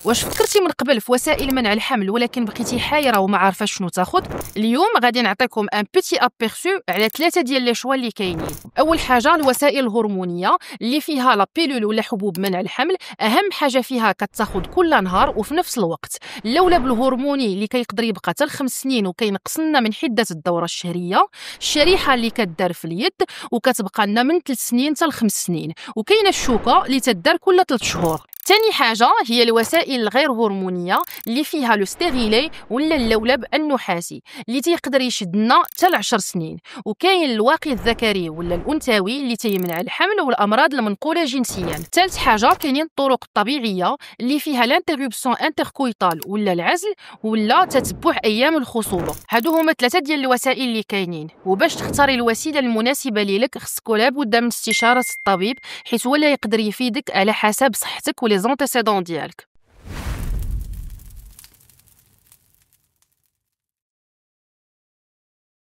واش فكرتي من قبل في وسائل منع الحمل ولكن بقيتي حايره وما عارفه شنو تاخذ؟ اليوم غادي نعطيكم ان بيتي ابيرسو على 3 ديال لي شوا اللي كاينين. اول حاجه الوسائل الهرمونيه اللي فيها لا بيلول ولا حبوب منع الحمل، اهم حاجه فيها كتاخذ كل نهار وفي نفس الوقت. اللولب الهرموني اللي كيقدر يبقى حتى 5 سنين وكينقص لنا من حده الدوره الشهريه، الشريحه اللي كدار في اليد وكتبقى لنا من 3 سنين حتى ل 5 سنين، وكاينه الشوكه اللي تدار كل 3 شهور. ثاني حاجه هي الوسائل الغير هرمونيه اللي فيها لو ستيريلي ولا اللولب النحاسي اللي تيقدر يشدنا حتى ل 10 سنين، وكاين الواقي الذكري ولا الانثوي اللي تيمنع الحمل والامراض المنقوله جنسيا. ثالث حاجه كاينين الطرق الطبيعيه اللي فيها لانتربسيون انتركويتال ولا العزل ولا تتبع ايام الخصوبه. هادو هما 3 ديال الوسائل اللي كاينين، وباش تختاري الوسيله المناسبه ليك خصك لابد من استشاره الطبيب، حيت هو اللي يقدر يفيدك على حسب صحتك ولي زونتيسيدون ديالك.